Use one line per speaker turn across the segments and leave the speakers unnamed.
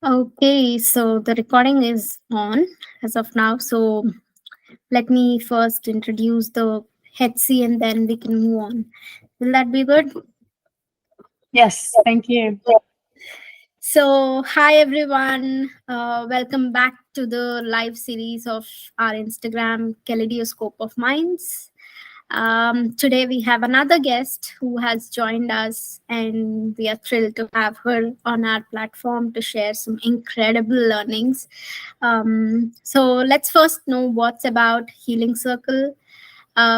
Okay, so the recording is on as of now. So let me first introduce the HC and then we can move on. Will that be good?
Yes, thank you.
So, hi everyone. Welcome back to the live series of our Instagram Kaleidoscope of Minds. Today we have another guest who has joined us, and we are thrilled to have her on our platform to share some incredible learnings. So, let's first know what's about Healing Circle.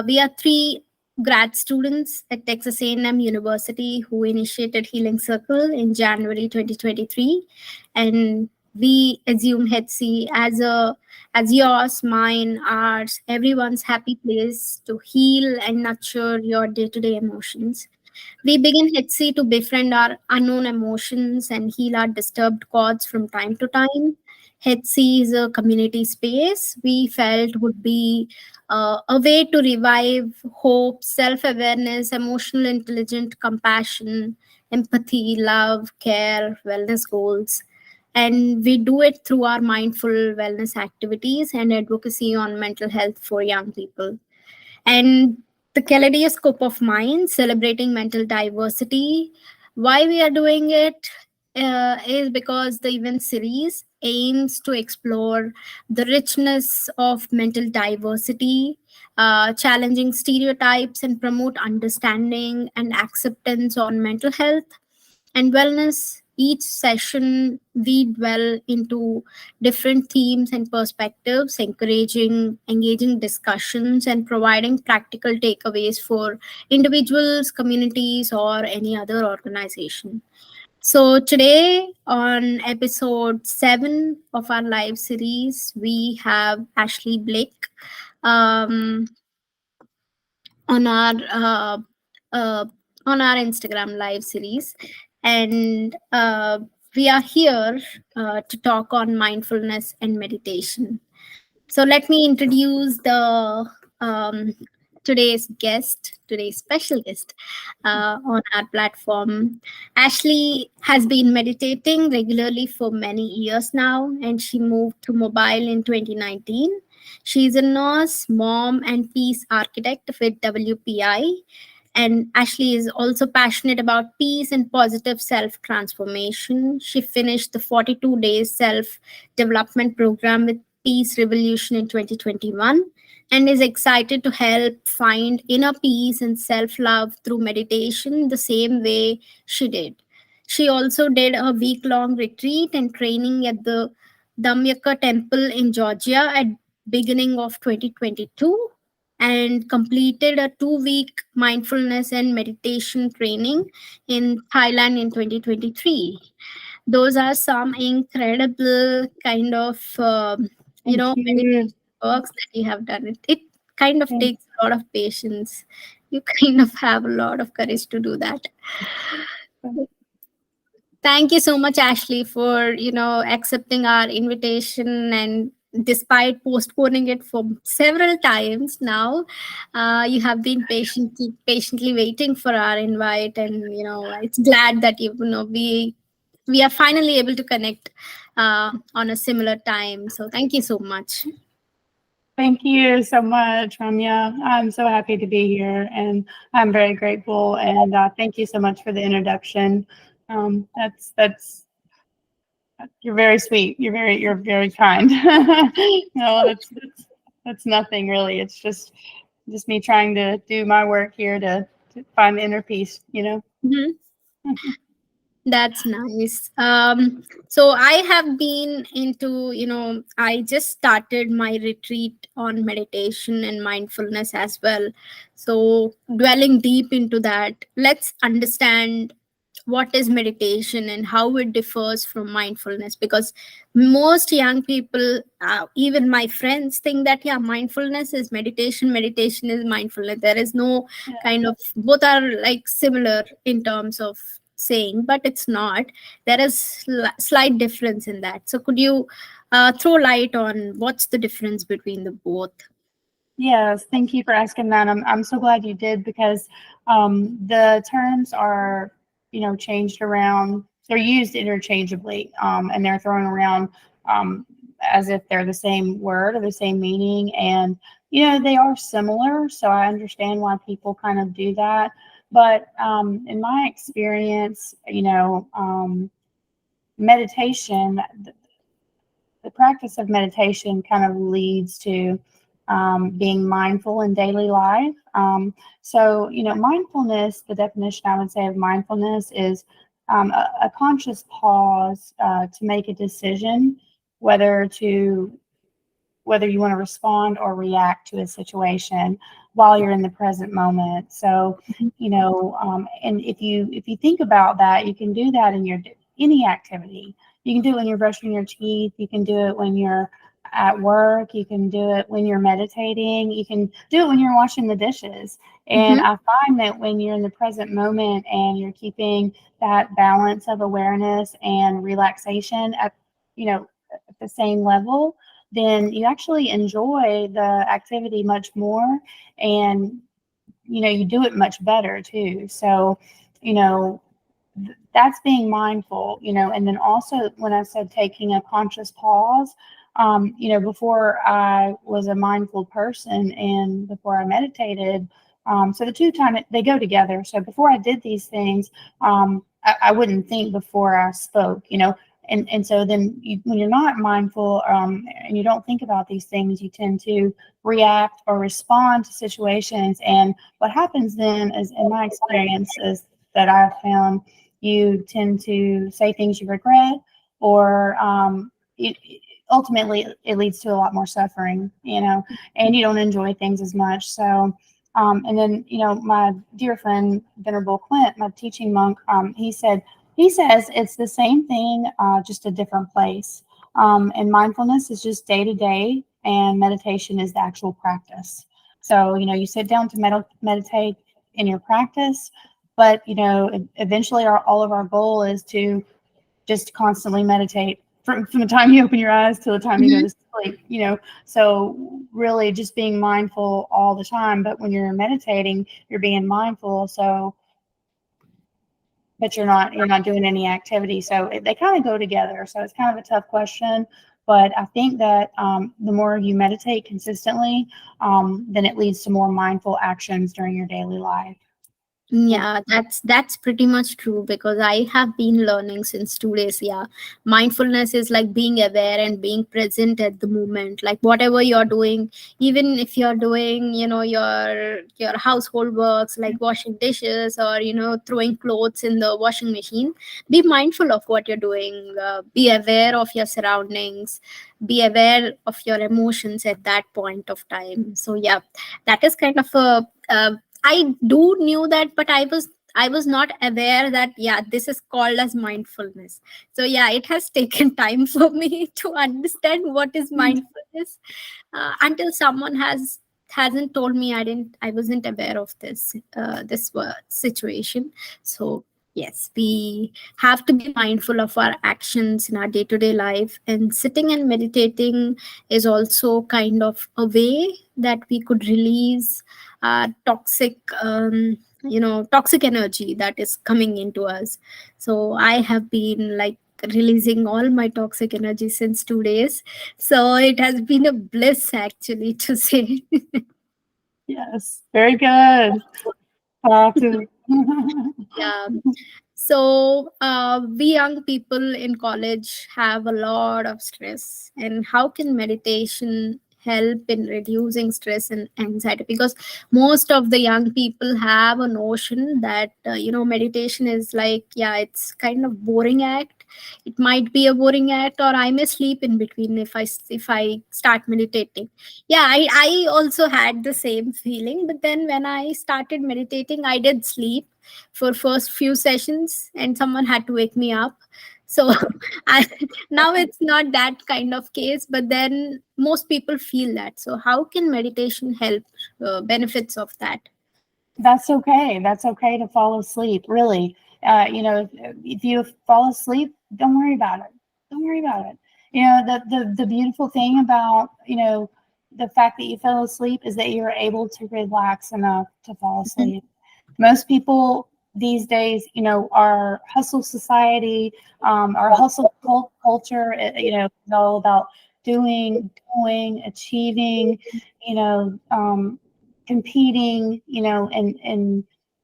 We are three grad students at Texas A&M University who initiated Healing Circle in January 2023, and we assume HC as yours, mine, ours, everyone's happy place to heal and nurture your day-to-day emotions. We begin HC to befriend our unknown emotions and heal our disturbed chords from time to time. HC is a community space we felt would be a way to revive hope, self awareness, emotional intelligence, compassion, empathy, love, care, wellness goals. And we do it through our mindful wellness activities and advocacy on mental health for young people. And the kaleidoscope of mind, celebrating mental diversity. Why we are doing it is because the event series aims to explore the richness of mental diversity, challenging stereotypes, and promote understanding and acceptance on mental health and wellness. Each session, we dwell into different themes and perspectives, encouraging engaging discussions and providing practical takeaways for individuals, communities, or any other organization. So, today on episode 7 of our live series, we have Ashley Blake. Um, on our uh, uh, on our Instagram live series, and we are here to talk on mindfulness and meditation. So let me introduce the today's special guest on our platform. Ashley has been meditating regularly for many years now, and she moved to mobile in 2019. She's a nurse, mom, and peace architect with WPI. And Ashley is also passionate about peace and positive self transformation. She finished the 42 days self development program with Peace Revolution in 2021 and is excited to help find inner peace and self love through meditation the same way she did. She also did a week long retreat and training at the Damyaka temple in Georgia at beginning of 2022 and completed a 2 week mindfulness and meditation training in Thailand in 2023. Those are some incredible kind of
Thank
meditation
you.
works that you have done. It kind of
Thank
takes a lot of patience. You kind of have a lot of courage to do that. Thank you so much, Ashley, for accepting our invitation and despite postponing it for several times now, you have been patiently waiting for our invite, and it's glad that we are finally able to connect on a similar time. So thank you so much.
thank you so much, Ramya. I'm so happy to be here, and I'm very grateful. And thank you so much for the introduction. That's you're very sweet. You're very kind. No, that's nothing really. It's just me trying to do my work here to find the inner peace.
Mhm. That's nice. So I have been into, I just started my retreat on meditation and mindfulness as well. So dwelling deep into that, let's understand what is meditation and how it differs from mindfulness, because most young people, even my friends, think that yeah, mindfulness is meditation, meditation is mindfulness. There is no kind of, both are like similar in terms of saying, but it's not. There is slight difference in that. So could you throw light on what's the difference between the both?
Yes, thank you for asking that. I'm so glad you did because the terms are, changed around they're used interchangeably, and they're thrown around um, as if they're the same word or the same meaning. And they are similar, so I understand why people kind of do that. But in my experience, meditation, the practice of meditation kind of leads to being mindful in daily life. Mindfulness, the definition I would say of mindfulness is a conscious pause to make a decision whether to whether you want to respond or react to a situation while you're in the present moment. So, and if you think about that, you can do that in your any activity. You can do it when you're brushing your teeth. You can do it when you're at work. You can do it when you're meditating. You can do it when you're washing the dishes. And
Mhm.
I find that when you're in the present moment and you're keeping that balance of awareness and relaxation at the same level, then you actually enjoy the activity much more, and you do it much better too. So you know that's being mindful, and then also when I said taking a conscious pause, before I was a mindful person and before I meditated, so the two they go together. So before I did these things, I wouldn't think before I spoke, and so then when you're not mindful, and you don't think about these things, you tend to react or respond to situations. And what happens then is, in my experience, is that I've found you tend to say things you regret, or it, ultimately it leads to a lot more suffering, and you don't enjoy things as much. So, and then, my dear friend, Venerable Clint, my teaching monk, he says it's the same thing, just a different place. And mindfulness is just day to day, and meditation is the actual practice. So, you sit down to meditate in your practice, but eventually all of our goal is to just constantly meditate from the time you open your eyes till the time you go
Mhm.
to sleep. So really just being mindful all the time. But when you're meditating, you're being mindful. So, but you're not doing any activity. So they kind of go together. So it's kind of a tough question. But I think that the more you meditate consistently, then it leads to more mindful actions during your daily life. Yeah.
Yeah, that's pretty much true because I have been learning since 2 days. Yeah, mindfulness is like being aware and being present at the moment. Like whatever you're doing, even if you're doing, your household works like washing dishes or throwing clothes in the washing machine, be mindful of what you're doing. Be aware of your surroundings. Be aware of your emotions at that point of time. So yeah, that is kind of a I do knew that, but I was not aware that yeah, this is called as mindfulness. So yeah, it has taken time for me to understand what is mindfulness until someone hasn't told me. I wasn't aware of this situation. So yes, we have to be mindful of our actions in our day-to-day life, and sitting and meditating is also kind of a way that we could release toxic toxic energy that is coming into us. So I have been like releasing all my toxic energy since 2 days, so it has been a bliss actually to say.
Yes. Very good. To
Yeah. So we young people in college have a lot of stress, and how can meditation help in reducing stress and anxiety? Because most of the young people have a notion that meditation is like, yeah, it's kind of boring act. It might be a boring act, or I may sleep in between if I start meditating. Yeah, I also had the same feeling, but then when I started meditating, I did sleep for first few sessions and someone had to wake me up. So I, now it's not that kind of case, but then most people feel that. So how can meditation help benefits of that?
That's okay. That's okay to fall asleep, really. If you fall asleep, don't worry about it. Don't worry about it. The beautiful thing about, the fact that you fell asleep is that you're able to relax enough to fall
Mhm.
asleep. Most people these days, our hustle society, our hustle culture, is all about doing, achieving, competing, and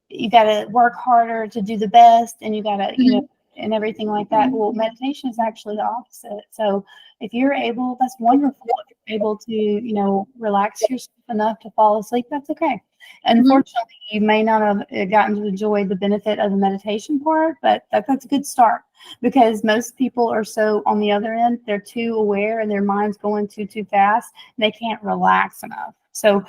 you got to work harder to do the best, and you got to,
Mhm.
and everything like that. Well, meditation is actually the opposite. So if you're able, that's wonderful. If you're able to, relax yourself enough to fall asleep, that's okay.
Mhm.
Unfortunately, you may not have gotten to enjoy the benefit of the meditation part, but that's a good start, because most people are so on the other end, they're too aware and their mind's going too fast, and they can't relax enough. So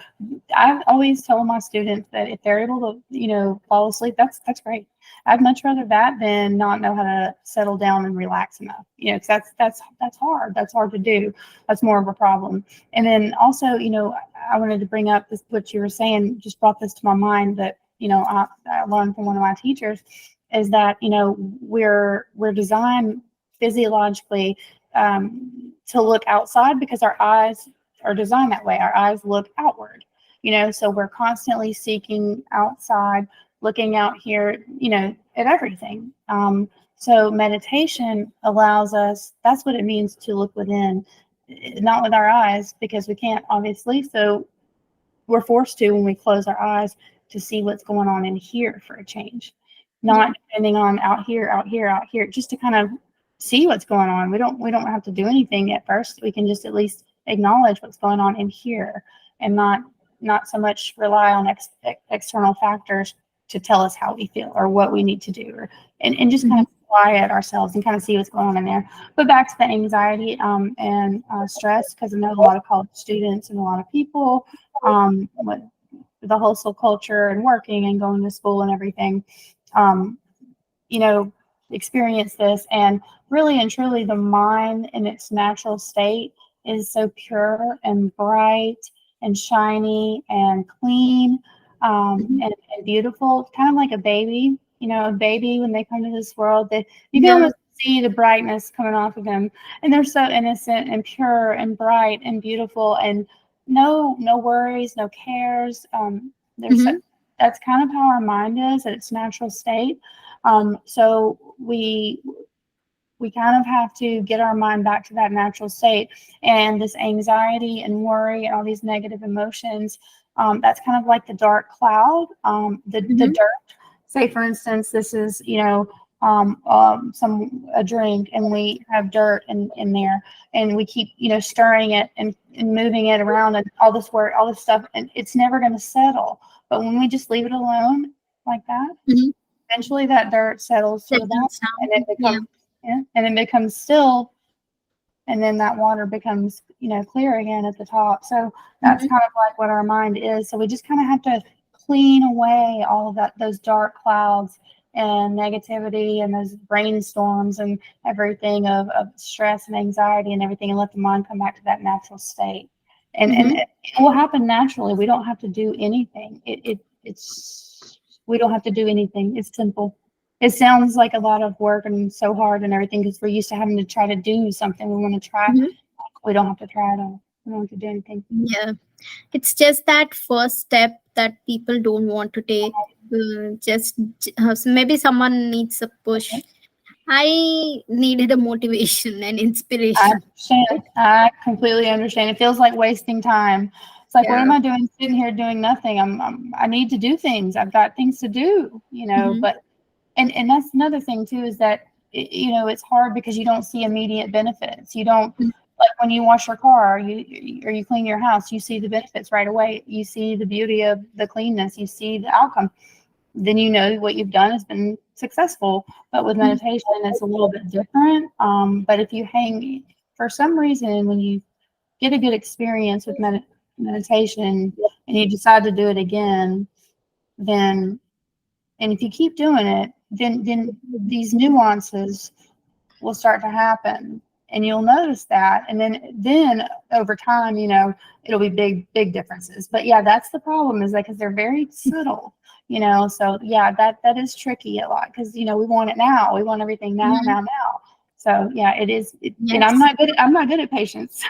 I always tell my students that if they're able to, fall asleep, that's great. I'd much rather that than not know how to settle down and relax enough. Because that's hard. That's hard to do. That's more of a problem. And then also, I wanted to bring up this, what you were saying, just brought this to my mind, that I learned from one of my teachers, is that we're designed physiologically, to look outside, because our eyes are designed that way. Our eyes look outward, so we're constantly seeking outside, looking out here, at everything. So meditation allows us, that's what it means to look within, not with our eyes, because we can't, obviously. So we're forced to, when we close our eyes, to see what's going on in here for a change,
Yeah.
not depending on out here, out here, out here, just to kind of see what's going on. We don't have to do anything at first. We can just at least acknowledge what's going on in here, and not so much rely on external factors to tell us how we feel or what we need to do, and just kind
Mhm.
of quiet ourselves and kind of see what's going on in there. But back to the anxiety, and stress, because I know a lot of college students and a lot of people, with the hustle culture and working and going to school and everything, um, you know, experience this. And really and truly, the mind in its natural state is so pure and bright and shiny and clean,
Mhm.
and beautiful, kind of like a baby. A baby, when they come to this world, that you can
Yeah.
almost see the brightness coming off of them, and they're so innocent and pure and bright and beautiful, and no worries, no cares. There's
Mhm.
That's kind of how our mind is at its natural state. So we kind of have to get our mind back to that natural state. And this anxiety and worry and all these negative emotions, that's kind of like the dark cloud, the
Mhm.
dirt. Say, for instance, this is, some a drink, and we have dirt in there, and we keep, stirring it and moving it around, and all this work, all this stuff, and it's never going to settle. But when we just leave it alone like that,
Mhm.
eventually that dirt settles to the bottom,
Settles down.
and it
Yeah.
becomes, yeah, and it becomes still, and then that water becomes, clear again at the top. So that's
Mhm.
kind of like what our mind is. So we just kind of have to clean away all of that, those dark clouds and negativity and those brainstorms and everything of stress and anxiety and everything, and let the mind come back to that natural state. And
Mhm.
it will happen naturally. We don't have to do anything. It's we don't have to do anything. It's simple. It sounds like a lot of work and so hard and everything, because we're used to having to try to do something. We want to try.
Mhm.
We don't have to try at all. We don't have to do anything.
Yeah. It's just that first step that people don't want to take. Just so maybe someone needs a push. I needed a motivation and
I
inspiration.
understand. I completely understand. It feels like wasting time. It's like, what am
Yeah.
I doing sitting here doing nothing? I need to do things. I've got things to do,
Mhm.
but and that's another thing too, is that it's hard because you don't see immediate benefits. You don't, like when you wash your car, or you clean your house, you see the benefits right away. You see the beauty of the cleanness, you see the outcome, then you know what you've done has been successful. But with
Mhm.
meditation, it's a little bit different. But if you hang, for some reason, when you get a good experience with meditation and you decide to do it again, then, and if you keep doing it, then these nuances will start to happen, and you'll notice that, and then over time, it'll be big differences. But yeah, that's the problem, is that because they're very subtle, so yeah, that is tricky a lot, because we want it now, we want everything now,
Mhm.
now, now. So yeah, it is. And I'm
Yes.
not good. I'm not good at patience.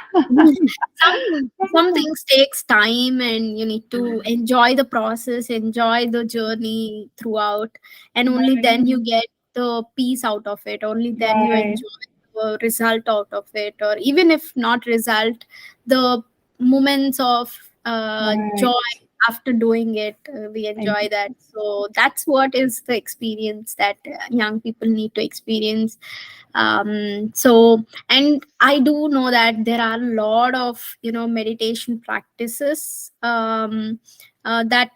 Some things takes time, and you need to enjoy the process, enjoy the journey throughout, and only
Right.
then you get the peace out of it, only then you
Right.
enjoy the result out of it, or even if not result, the moments of
Right.
joy after doing it, we enjoy that. So that's what is the experience that young people need to experience. So, and I do know that there are a lot of meditation practices, that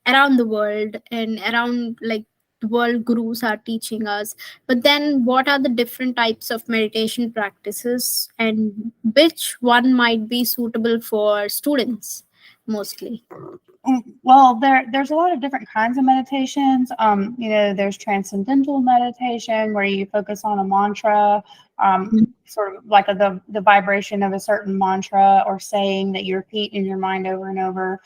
around the world, and around, like, the world gurus are teaching us. But then what are the different types of meditation practices, and which one might be suitable for students mostly?
Well, there's a lot of different kinds of meditations. There's transcendental meditation where you focus on a mantra, sort of like the vibration of a certain mantra or saying that you repeat in your mind over and over.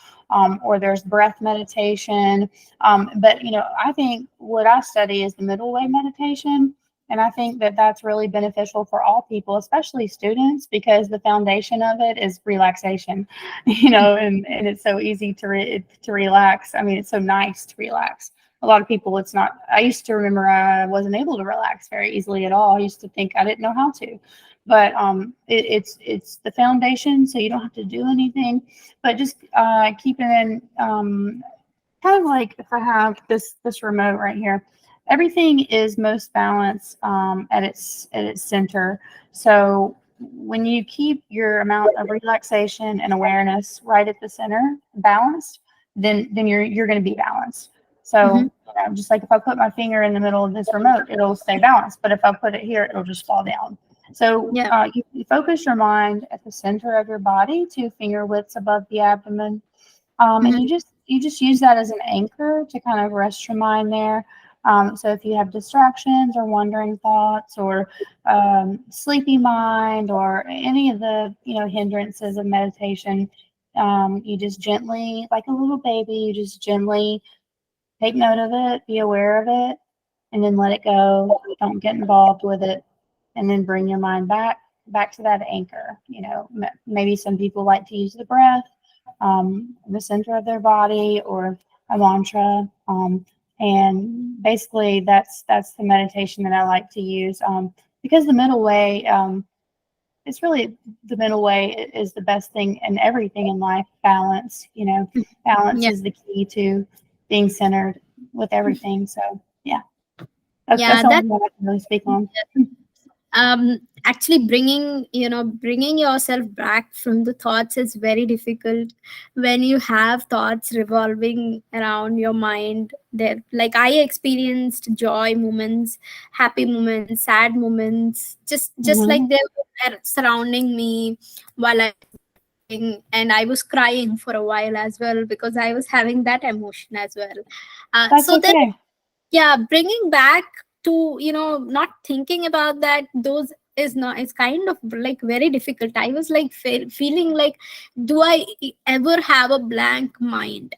Or there's breath meditation. But I think what I study is the middle way meditation. And I think that that's really beneficial for all people, especially students, because the foundation of it is relaxation. And it's so easy to relax. I mean, it's so nice to relax. A lot of people, it's not. I used to remember I wasn't able to relax very easily at all. I used to think I didn't know how to, but it's the foundation, so you don't have to do anything, but just keep it in. Kind of like if I have this remote right here, everything is most balanced at its center. So when you keep your amount of relaxation and awareness right at the center, balanced, then you're going to be balanced.
Mm-hmm.
So just like if I put my finger in the middle of this remote, it'll stay balanced. But if I put it here, it'll just fall down. So
Yeah.
you focus your mind at the center of your body, 2 finger widths above the abdomen, and
Mm-hmm.
you just use that as an anchor to kind of rest your mind there. So if you have distractions or wandering thoughts or sleepy mind or any of the hindrances of meditation, you just gently, like a little baby, you just gently take note of it, be aware of it, and then let it go. Don't get involved with it, and then bring your mind back to that anchor. Maybe some people like to use the breath, the center of their body, or a mantra. And basically, that's the meditation that I like to use, because the middle way. It's really the middle way is the best thing in everything in life. Balance, balance
Yeah.
is the key to being centered with everything. So yeah, that's
Yeah,
the
that
only one I can really speak on.
actually bringing yourself back from the thoughts is very difficult when you have thoughts revolving around your mind. There, like, I experienced joy moments, happy moments, sad moments, just
Mm-hmm.
like they were surrounding me while and I was crying for a while as well, because I was having that emotion as well.
That's
So then,
okay.
yeah, bringing back to not thinking about that, those is not, it's kind of like very difficult. I was like feeling like, do I ever have a blank mind?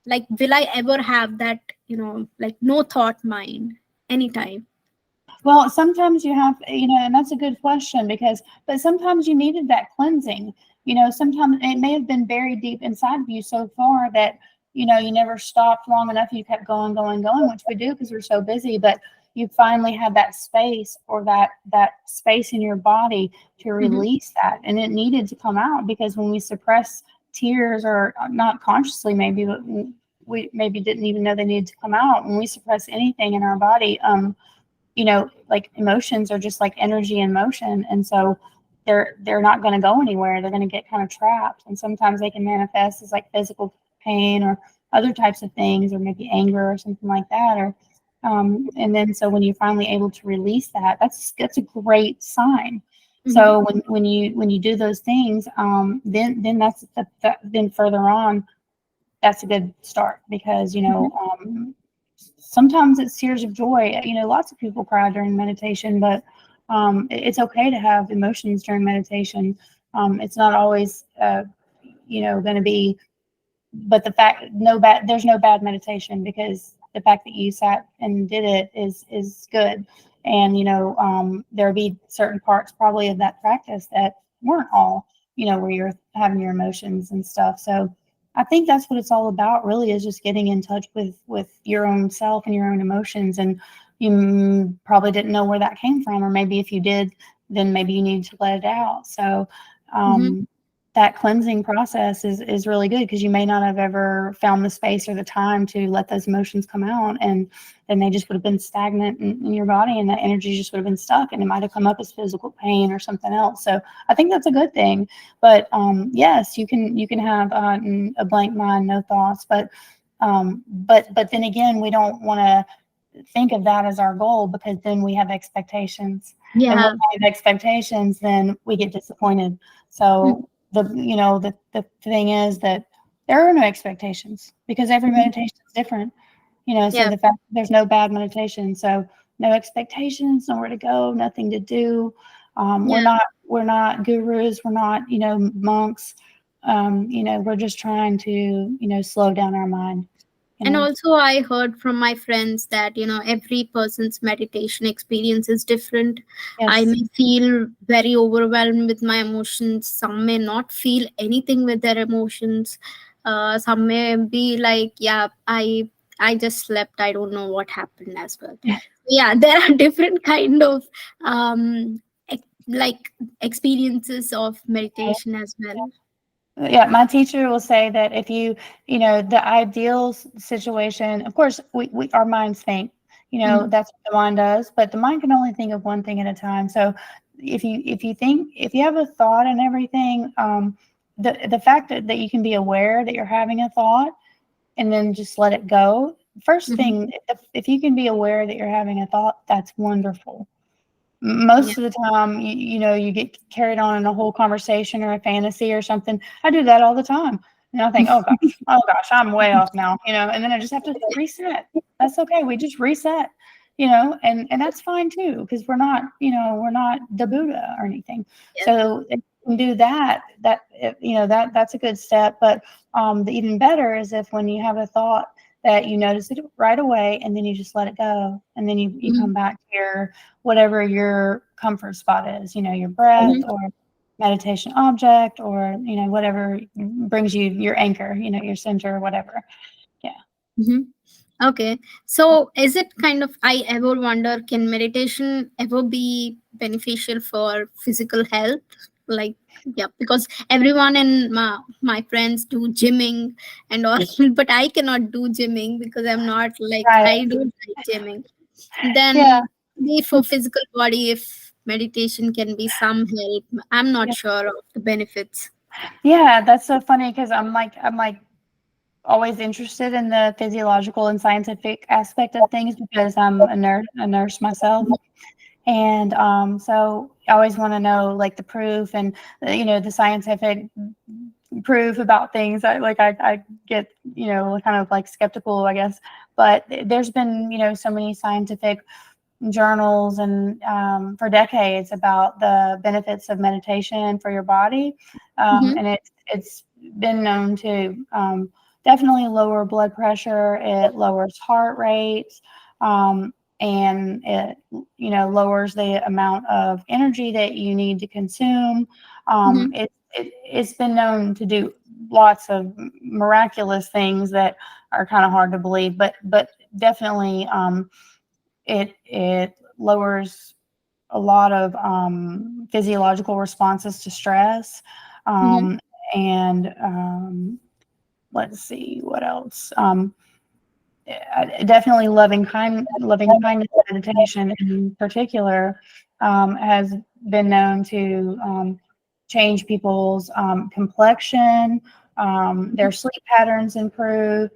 Like, will I ever have that, like, no thought mind anytime?
Well, sometimes you have, and that's a good question but sometimes you needed that cleansing. Sometimes it may have been buried deep inside of you so far that, you never stopped long enough. You kept going, going, going, which we do because we're so busy, but you finally had that space or that space in your body to
Hmm.
release that. And it needed to come out because when we suppress tears or not consciously, maybe, but we maybe didn't even know they needed to come out. When we suppress anything in our body, like emotions are just like energy in motion, and so they're not going to go anywhere. They're going to get kind of trapped, and sometimes they can manifest as like physical pain or other types of things, or maybe anger or something like that. Or and then so when you're finally able to release that, that's a great sign.
Hmm.
So when you do those things, then then further on, that's a good start because sometimes it's tears of joy. Lots of people cry during meditation, but it's okay to have emotions during meditation. It's not always going to be, but there's no bad meditation because the fact that you sat and did it is good. And, there'll be certain parts probably of that practice that weren't all, where you're having your emotions and stuff. So I think that's what it's all about, really, is just getting in touch with your own self and your own emotions. And you probably didn't know where that came from, or maybe if you did, then maybe you need to let it out. So
Mm-hmm.
that cleansing process is really good, because you may not have ever found the space or the time to let those emotions come out, and then they just would have been stagnant in your body, and that energy just would have been stuck, and it might have come up as physical pain or something else. So I think that's a good thing. But yes, you can have a blank mind, no thoughts. But then again, we don't want to think of that as our goal, because then we have expectations, and when
Yeah.
we have expectations, then we get disappointed.
Mhm.
So the thing is that there are no expectations, because every meditation is different. So
Yeah.
the fact that there's no bad meditation, so no expectations, nowhere to go, nothing to do. We're
Yeah.
not gurus, we're not monks. We're just trying to slow down our mind. you
And
know
also, I heard from my friends that, every person's meditation experience is different. I
yes.
may feel very overwhelmed with my emotions. Some may not feel anything with their emotions. Some may be like, yeah, I just slept. I don't know what happened as well. Yeah, there are different kind of like experiences of meditation as well.
Yeah, my teacher will say that if the ideal situation, of course, we our minds think,
Mhm.
that's what the mind does, but the mind can only think of one thing at a time. So if you have a thought and everything, the fact that you can be aware that you're having a thought and then just let it go. First
Mhm.
thing, if you can be aware that you're having a thought, that's wonderful.
Yeah.
Most of the time, you get carried on in a whole conversation or a fantasy or something. I do that all the time, and I think, oh gosh, I'm way off now, and then I just have to reset. That's okay. We just reset, and that's fine too, because we're not the Buddha or anything.
Yeah.
So if you can do that, that's a good step. But the even better is if, when you have a thought, that you notice it right away, and then you just let it go, and then you
Mhm.
come back to whatever your comfort spot is, your breath,
Mhm.
or meditation object, or whatever brings you your anchor, your center, or whatever. Yeah.
Mhm. Okay. So is it kind of, I ever wonder, can meditation ever be beneficial for physical health? Like, yeah, because everyone in my friends do gymming and all, but I cannot do gymming because I'm not like,
Right.
I don't like gymming.
Yeah.
Then maybe for physical body, if meditation can be some help, I'm not
Yeah.
sure of the benefits.
Yeah, that's so funny, because I'm like always interested in the physiological and scientific aspect of things, because I'm a nurse myself. And so I always want to know, like, the proof, and the scientific proof about things. I get kind of like skeptical, I guess. But there's been so many scientific journals, and for decades, about the benefits of meditation for your body,
Mm-hmm.
and it's been known to definitely lower blood pressure. It lowers heart rates, and it lowers the amount of energy that you need to consume.
Mm-hmm.
It's been known to do lots of miraculous things that are kind of hard to believe, but definitely. It lowers a lot of physiological responses to stress,
Mm-hmm.
um, and let's see what else. Definitely loving kindness meditation in particular has been known to change people's complexion. Their sleep patterns improve.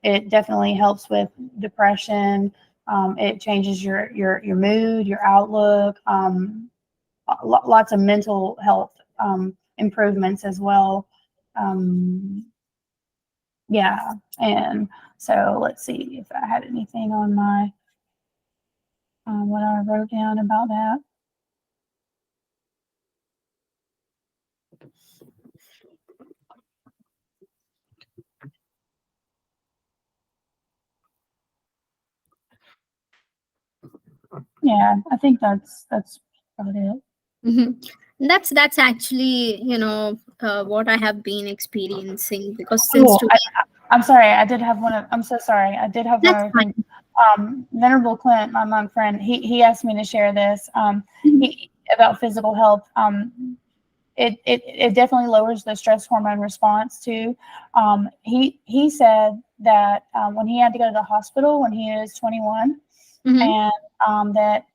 It definitely helps with depression. It changes your mood, your outlook. Lots of mental health improvements as well. Um, yeah, and so let's see if I had anything on my what I wrote down about that. Yeah, I think that's about it.
Hmm. That's actually, what I have been experiencing, because since
Oh,
today,
I'm sorry. I did have one of. I'm so sorry. I did have one
that's
other thing.
fine.
Venerable Clint, my monk friend, he asked me to share this.
Mhm.
He about physical health. It definitely lowers the stress hormone response too. He said that when he had to go to the hospital when he was 21,
Mhm.
and that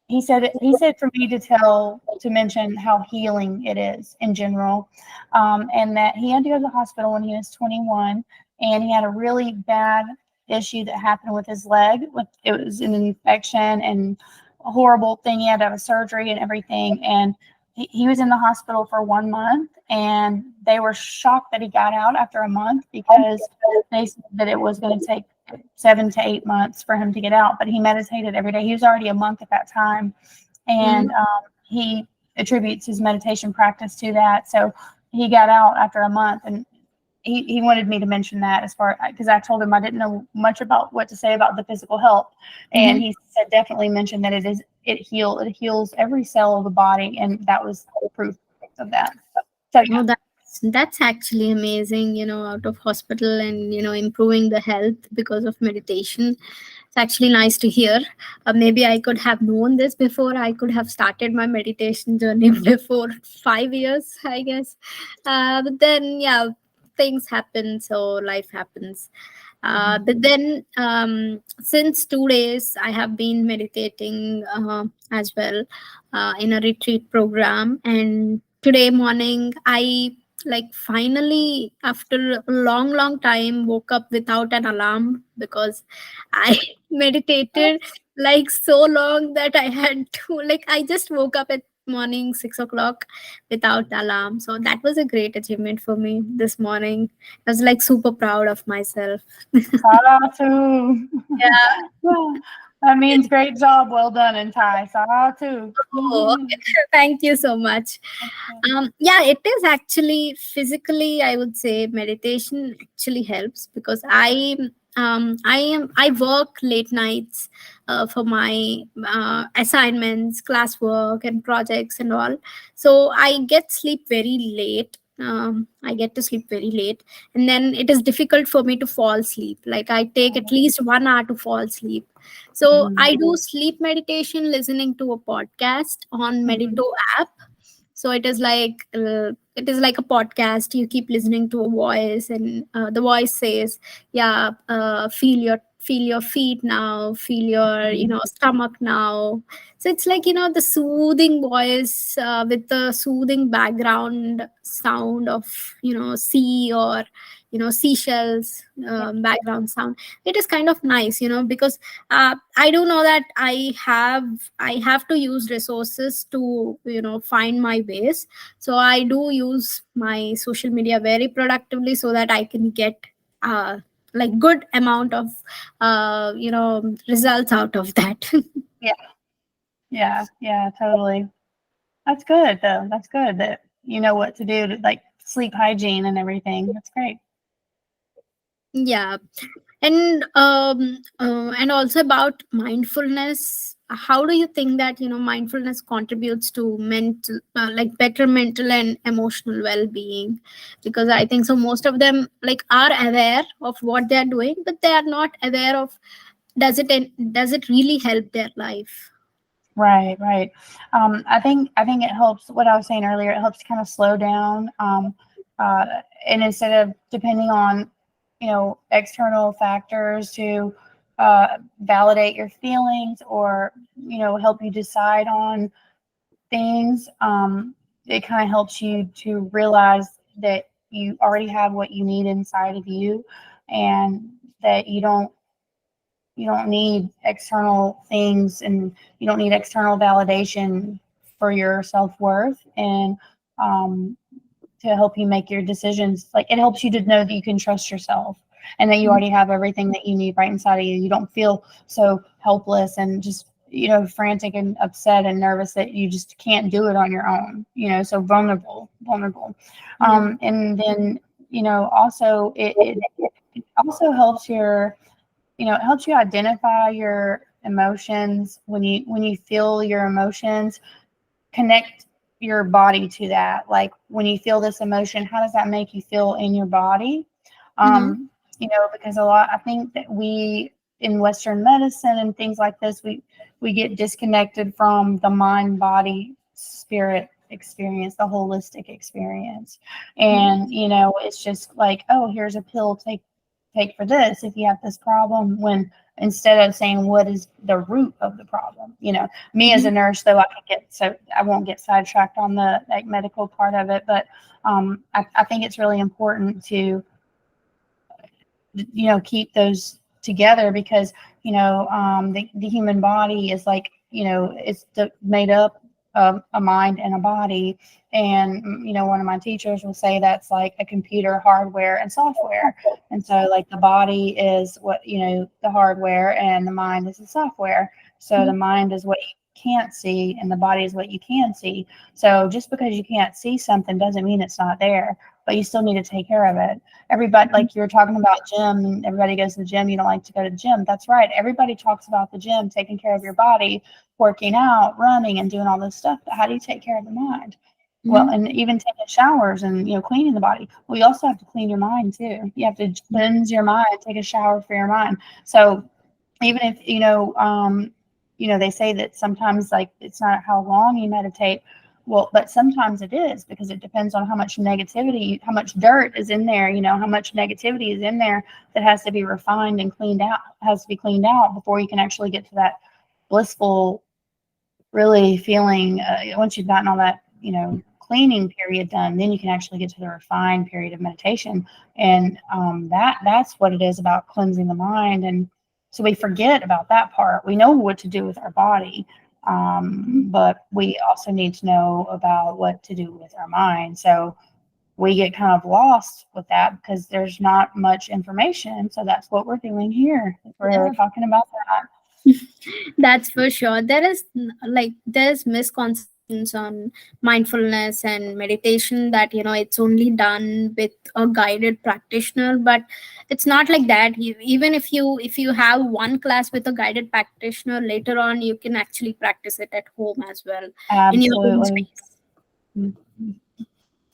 he said for me to mention how healing it is in general, and that he had to go to the hospital when he was 21, and he had a really bad issue that happened with his leg. It was an infection and a horrible thing. He had to have a surgery and everything, and he was in the hospital for 1 month, and they were shocked that he got out after a month because they said that it was going to take 7 to 8 months for him to get out. But he meditated every day. He was already a monk at that time,
Mhm.
and he attributes his meditation practice to that. So he got out after a month, and he wanted me to mention that as far because I told him I didn't know much about what to say about the physical health, and
Mhm.
he said definitely mention that it heals every cell of the body, and that was proof of that. So
Oh,
yeah.
that's actually amazing, out of hospital and, improving the health because of meditation. It's actually nice to hear. Maybe I could have known this before. I could have started my meditation journey before 5 years, I guess. But then, yeah, things happen, so life happens.
Mhm.
But then, since 2 days, I have been meditating as well in a retreat program. And today morning, I like finally, after a long, long time, woke up without an alarm because I meditated like so long that I had to, like, I just woke up at morning 6 o'clock without alarm. So that was a great achievement for me this morning. I was like super proud of myself.
Saratu.
Yeah.
Yeah, that means great job, well done in Thai. Saratu.
Oh, thank you so much. Yeah, it is actually physically, I would say meditation actually helps because I work late nights for my assignments, classwork, and projects and all. So I get sleep very late. I get to sleep very late, and then it is difficult for me to fall asleep. Like I take at least 1 hour to fall asleep. So
Mhm.
I do sleep meditation listening to a podcast on
Mhm.
Medito app. So it is like a podcast. You keep listening to a voice, and the voice says, yeah, feel your feet now, feel your
Mhm.
stomach now. So it's like, the soothing voice with the soothing background sound of sea, or seashells,
Yeah.
background sound. It is kind of nice, because I do know that I have to use resources to find my ways. So I do use my social media very productively so that I can get uh, like good amount of results out of that.
Yeah. Yeah. Yeah. Totally. That's good though. That's good that you know what to do to like sleep hygiene and everything. That's great.
Yeah. And also about mindfulness, how do you think that mindfulness contributes to mental, like better mental and emotional well-being? Because I think so most of them like are aware of what they are doing, but they are not aware of, does it really help their life?
Right, right. I think it helps. What I was saying earlier, it helps kind of slow down. Uh, and instead of depending on, external factors to validate your feelings or help you decide on things, it kind of helps you to realize that you already have what you need inside of you, and that you don't need external things, and you don't need external validation for your self-worth, and um, to help you make your decisions. Like it helps you to know that you can trust yourself and that you already have everything that you need right inside of you. You don't feel so helpless and just frantic and upset and nervous that you just can't do it on your own. So vulnerable.
Yeah.
And then also it also helps it helps you identify emotions, when you feel your emotions, connect your body to that. Like when you feel this emotion, how does that make you feel in your body?
Mm-hmm.
Because a lot, I think that we in Western medicine and things like this, we get disconnected from the mind, body, spirit experience, the holistic experience. And it's just like, oh, here's a pill, take for this if you have this problem, when instead of saying what is the root of the problem. Me as
Mm-hmm.
a nurse, though, I won't get sidetracked on the like medical part of it, but I think it's really important to keep those together, because the human body is like, it's made up of a mind and a body. And one of my teachers will say that's like a computer, hardware and software. And so like the body is what, the hardware, and the mind is the software. So the mind is what you can't see, and the body is what you can see. So just because you can't see something doesn't mean it's not there, but you still need to take care of it. Everybody, like you were talking about gym, and everybody goes to the gym. You don't like to go to the gym. That's right. Everybody talks about the gym, taking care of your body, working out, running, and doing all this stuff. But how do you take care of the mind? Well,
Mm-hmm.
and even taking showers and cleaning the body. Well, you also have to clean your mind too. You have to cleanse your mind, take a shower for your mind. So even if they say that sometimes, like, it's not how long you meditate. Well, but sometimes it is, because it depends on how much negativity, how much dirt is in there, how much negativity is in there that has to be refined and cleaned out, has to be cleaned out before you can actually get to that blissful, really feeling. Once you've gotten all that, cleaning period done, then you can actually get to the refined period of meditation. And that's what it is about cleansing the mind. And so we forget about that part. We know what to do with our body, but we also need to know about what to do with our mind. So we get kind of lost with that because there's not much information. So that's what we're doing here. We're
Yeah.
talking about that.
That's for sure. There's misconceptions on mindfulness and meditation, that it's only done with a guided practitioner, but it's not like that. Even if you have one class with a guided practitioner, later on you can actually practice it at home as well, in your own
Absolutely.
space.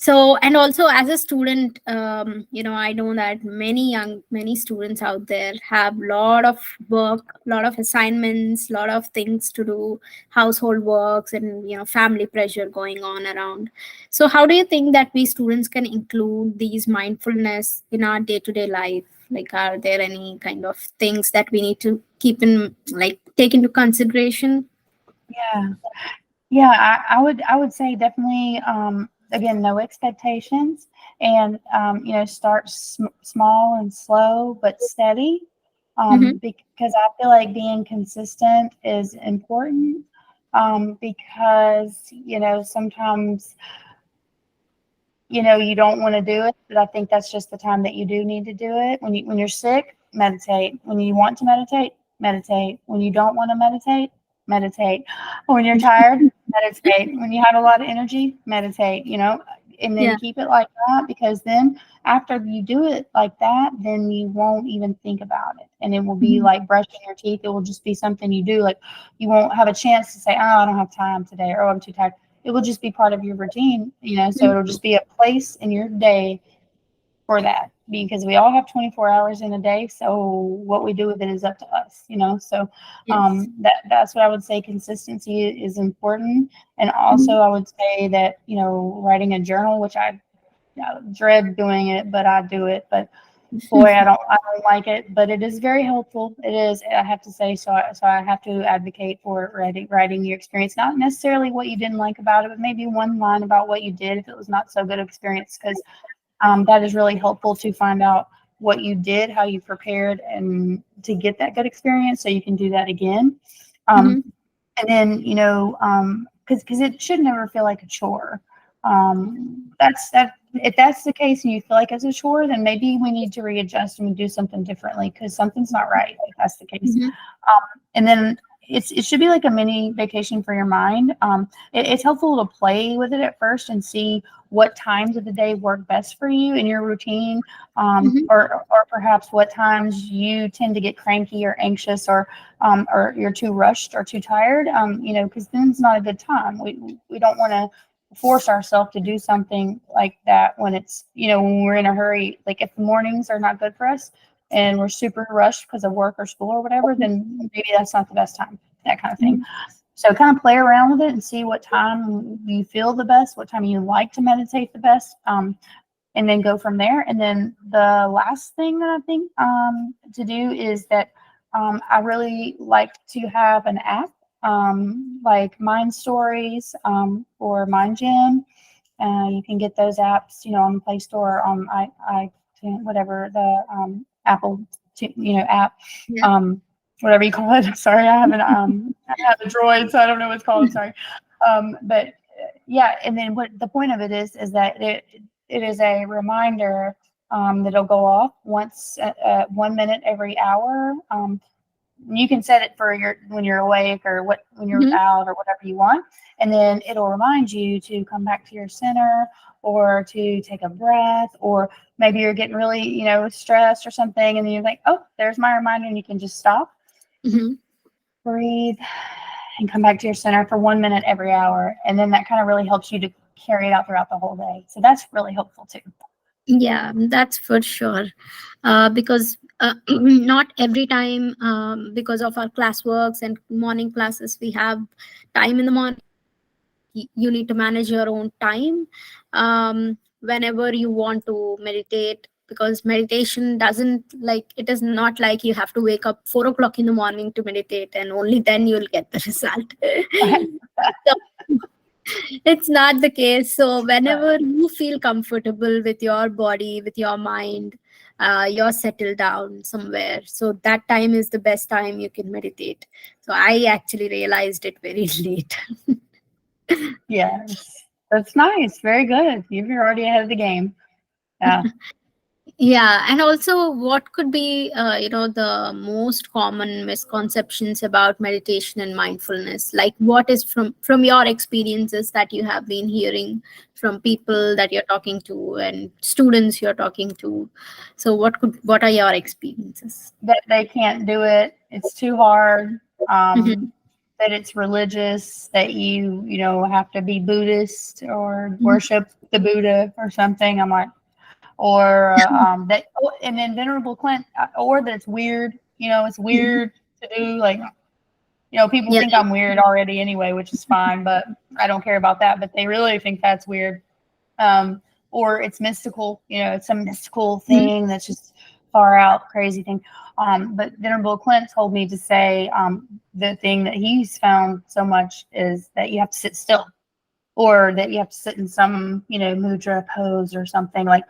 So, and also as a student, I know that many students out there have lot of work, lot of assignments, lot of things to do, household works, and family pressure going on around. So how do you think that we students can include these mindfulness in our day-to-day life? Like, are there any kind of things that we need to keep in, like, take into consideration?
Yeah. Yeah, I would say definitely, again, no expectations, and start small and slow but steady,
Mm-hmm.
because I feel like being consistent is important, because sometimes you don't want to do it, but I think that's just the time that you do need to do it. When you're sick, meditate. When you want to meditate, meditate. When you don't want to meditate, meditate. When you're tired, meditate. When you have a lot of energy, meditate. And then
Yeah.
keep it like that, because then after you do it like that, then you won't even think about it, and it will be
Mhm.
like brushing your teeth. It will just be something you do. Like, you won't have a chance to say, "Oh, I don't have time today," or, "Oh, I'm too tired." It will just be part of your routine, so it'll just be a place in your day for that, because we all have 24 hours in a day. So what we do with it is up to us. So
Yes.
that's what I would say. Consistency is important. And also
Mhm.
I would say that, writing a journal, which I dread doing it, but I do it. But boy, I don't like it, but it is very helpful. It is, I have to say. So I have to advocate for writing your experience, not necessarily what you didn't like about it, but maybe one line about what you did if it was not so good experience, because that is really helpful to find out what you did, how you prepared, and to get that good experience so you can do that again. Um,
Mhm.
and then because it should never feel like a chore. That's that. If that's the case and you feel like it's a chore, then maybe we need to readjust and do something differently, because something's not right if that's the case.
Mhm.
And then it should be like a mini vacation for your mind. It's helpful to play with it at first and see what times of the day work best for you in your routine,
Mhm.
or perhaps what times you tend to get cranky or anxious, or you're too rushed or too tired. Because then it's not a good time. We don't want to force ourselves to do something like that when it's, when we're in a hurry. Like if the mornings are not good for us and we're super rushed because of work or school or whatever, then maybe that's not the best time, that kind of thing.
Mhm.
So kind of play around with it and see what time you feel the best, what time you like to meditate the best, and then go from there. And then the last thing that I think to do is that I really like to have an app, like Mind Stories, or Mind Gym. You can get those apps, on the Play Store, on whatever the Apple, app,
Yeah.
um, whatever you call it. Sorry, I have a Droid, so I don't know what it's called. I'm sorry. But yeah, and then what the point of it is that it is a reminder, that'll go off once, 1 minute every hour. You can set it for your when you're awake, or when you're
Mhm.
out, or whatever you want, and then it'll remind you to come back to your center, or to take a breath, or maybe you're getting really, stressed or something, and then you're like, oh, there's my reminder, and you can just stop,
Mhm.
breathe, and come back to your center for 1 minute every hour, and then that kind of really helps you to carry it out throughout the whole day. So that's really helpful too.
Yeah, that's for sure. Because not every time, because of our classworks and morning classes, we have time in the morning. You need to manage your own time, whenever you want to meditate, because meditation doesn't, like, it is not like you have to wake up 4 o'clock in the morning to meditate and only then you'll get the result. So it's not the case. So whenever you feel comfortable with your body, with your mind, you're settled down somewhere, so that time is the best time you can meditate. So I actually realized it very late.
Yes, that's nice. Very good. You're already ahead of the game. Yeah.
Yeah, and also, what could be, the most common misconceptions about meditation and mindfulness? Like, what is from your experiences that you have been hearing from people that you're talking to and students you're talking to? So, what are your experiences?
That they can't do it. It's too hard.
Mm-hmm.
That it's religious. That you have to be Buddhist or worship the Buddha or something. I'm like, or that. Oh, and then Venerable Clint, or that it's weird. It's weird to do. Like, people
Yeah.
think I'm weird already anyway, which is fine, but I don't care about that. But they really think that's weird. um, or it's mystical. It's some mystical
Mhm.
thing that's just far out, crazy thing. But Venerable Clint told me to say, the thing that he's found so much is that you have to sit still, or that you have to sit in some, mudra pose or something. Like,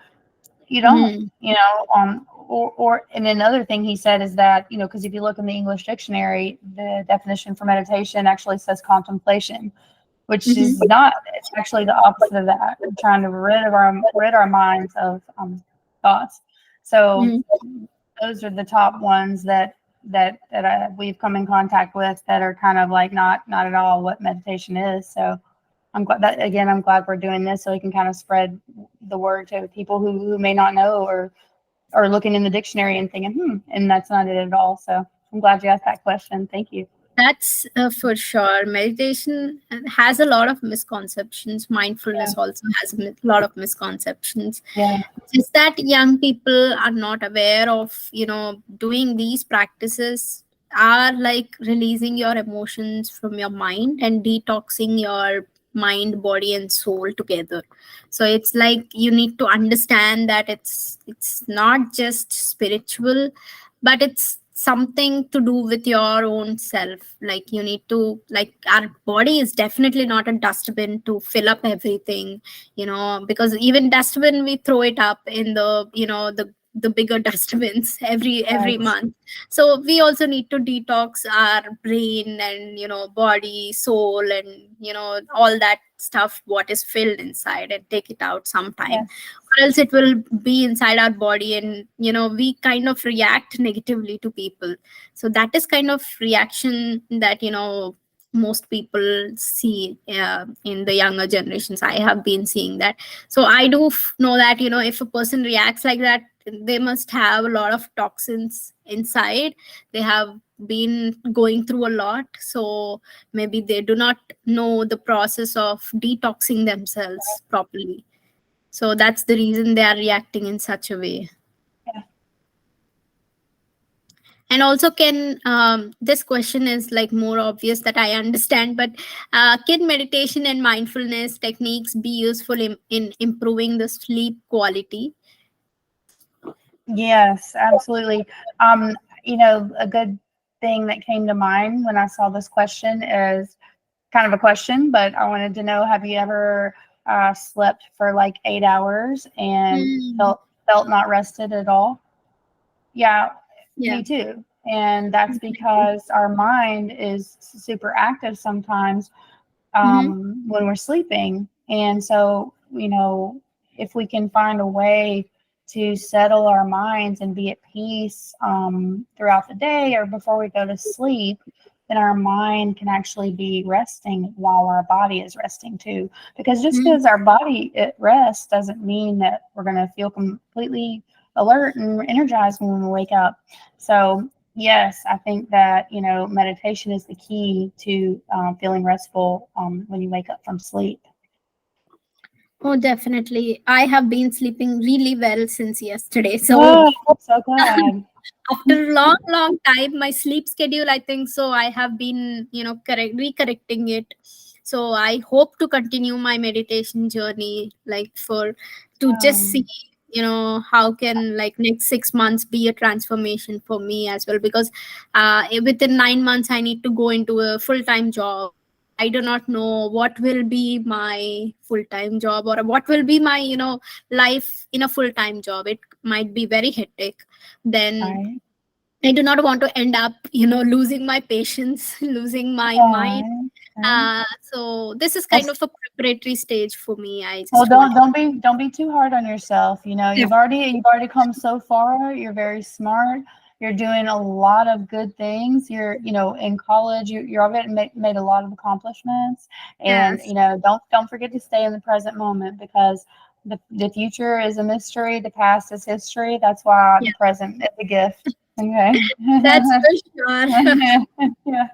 you don't,
Mhm.
and another thing he said is that, because if you look in the English dictionary, the definition for meditation actually says contemplation, which is
Mhm.
not. It's actually the opposite of that. We're trying to rid our minds of thoughts. So
Mhm.
those are the top ones that we've come in contact with that are kind of like not at all what meditation is. So I'm glad we're doing this so we can kind of spread the word to people who may not know, or looking in the dictionary and thinking, and that's not it at all. So I'm glad you asked that question. Thank you.
That's for sure. Meditation has a lot of misconceptions.
Yeah.
Mindfulness also has a lot of misconceptions.
Yeah.
Just that young people are not aware of, doing these practices are like releasing your emotions from your mind and detoxing your mind, body, and soul together. So it's like you need to understand that it's not just spiritual, but it's something to do with your own self. Like, you need to, like, our body is definitely not a dustbin to fill up everything, because even dustbin, we throw it up in the the bigger dustbins every
Right.
month. So we also need to detox our brain and body, soul, and all that stuff what is filled inside, and take it out sometime,
Yes.
or else it will be inside our body, and we kind of react negatively to people. So that is kind of reaction that most people see in the younger generations. I have been seeing that. So I do know that if a person reacts like that, they must have a lot of toxins inside. They have been going through a lot, so maybe they do not know the process of detoxing themselves properly. So that's the reason they are reacting in such a way.
Yeah.
And also, can this question is like more obvious that I understand, but can meditation and mindfulness techniques be useful in improving the sleep quality?
Yes, absolutely. A good thing that came to mind when I saw this question is kind of a question, but I wanted to know, have you ever slept for like 8 hours and
Hmm.
felt not rested at all? Yeah,
Yeah,
me too. And that's
definitely.
because our mind is super active sometimes
Mm-hmm.
when we're sleeping. And so, if we can find a way to settle our minds and be at peace throughout the day or before we go to sleep, then our mind can actually be resting while our body is resting too. Because just because our body at rest doesn't mean that we're going to feel completely alert and energized when we wake up. So yes, I think that meditation is the key to feeling restful when you wake up from sleep.
Oh, definitely. I have been sleeping really well since yesterday. So
Oh, I'm so glad.
after a long, long time, my sleep schedule, I think so, I have been, recorrecting it. So I hope to continue my meditation journey, like for to just see,
Um,
how can like next 6 months be a transformation for me as well, because within 9 months I need to go into a full-time job. So I do not know what will be my full-time job, or what will be my life in a full-time job. It might be very hectic. Then
right.
I do not want to end up, losing my patience, losing my mind.
Right. Right.
So this is
Well,
kind of a preparatory stage for me. I
well,
just want.
don't be too hard on yourself.
Yeah.
You've already come so far. You're very smart. You're doing a lot of good things. You're in college. You're already made a lot of accomplishments, and
Yes.
don't forget to stay in the present moment because the future is a mystery. The past is history. That's why
Yeah.
the present is a gift. Okay.
That's for sure.
Yeah.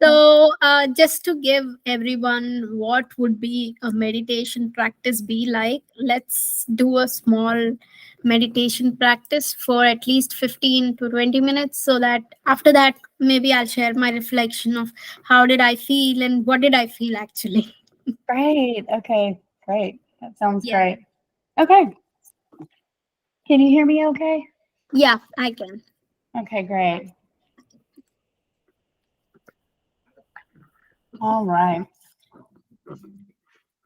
So, just to give everyone what would be a meditation practice be like, let's do a small meditation practice for at least 15 to 20 minutes, so that after that, maybe I'll share my reflection of how did I feel and what did I feel actually.
Great. Okay. Great. That sounds
Yeah.
great. Okay. Can you hear me okay?
Yeah, I can.
Okay, great. All right.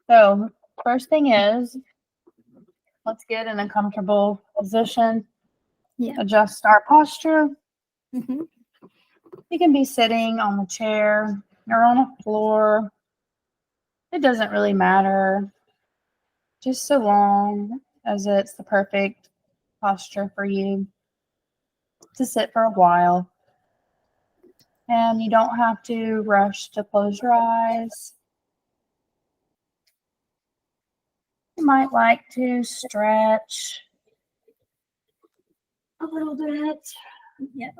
So, first thing is, let's get in a comfortable position,
Yeah.
adjust our posture.
Hmm.
You can be sitting on the chair or on the floor. It doesn't really matter, just so long as it's the perfect posture for you to sit for a while. And you don't have to rush to close your eyes. You might like to stretch a little bit,
Yeah.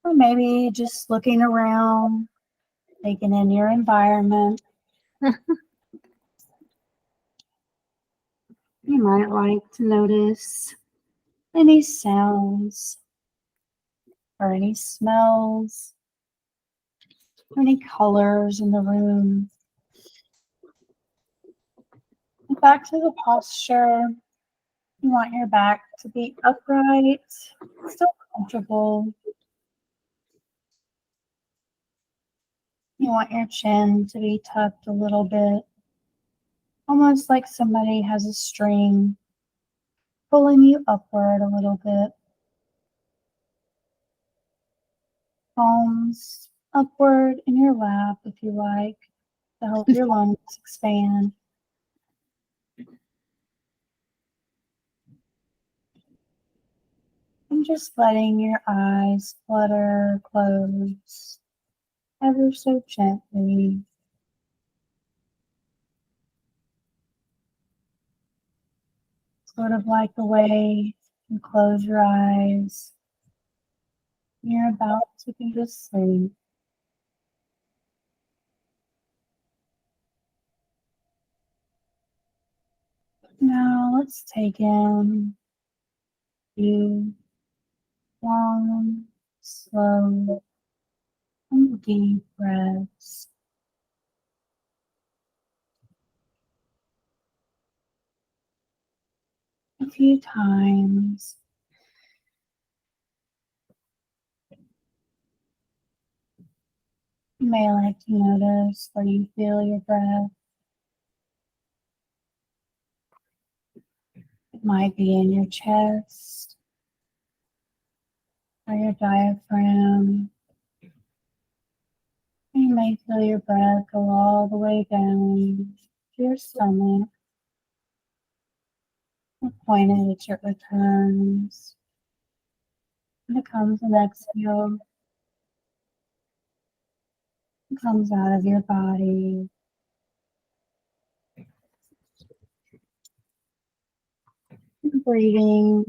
or maybe just looking around, taking in your environment. You might like to notice any sounds or any smells or any colors in the room. And back to the posture. You want your back to be upright, still comfortable. You want your chin to be tucked a little bit, almost like somebody has a string pulling you upward a little bit. Palms upward in your lap if you like to help your lungs expand. And just letting your eyes flutter close ever so gently. Sort of like the way you close your eyes when you're about to go to sleep. Now let's take in a few long, slow, and deep breaths. A few times. You may like to notice where you feel your breath. It might be in your chest or your diaphragm. You may feel your breath go all the way down to your stomach. The point at which it returns. And it comes an exhale. It comes out of your body. Breathing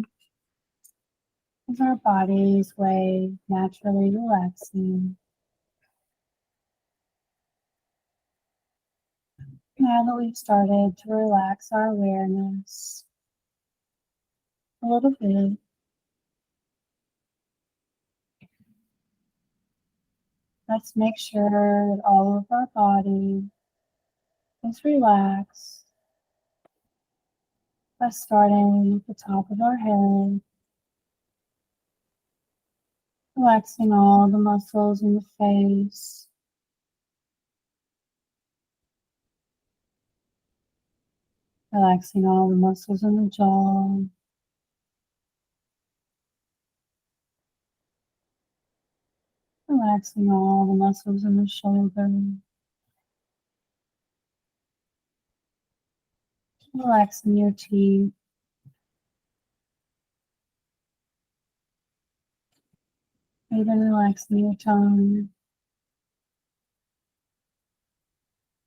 is our body's way naturally relaxing. Now that we've started to relax our awareness a little bit, let's make sure that all of our body is relaxed by starting at the top of our head, relaxing all the muscles in the face, relaxing all the muscles in the jaw, relaxing all the muscles in the shoulder, relaxing your teeth, even relaxing your tongue,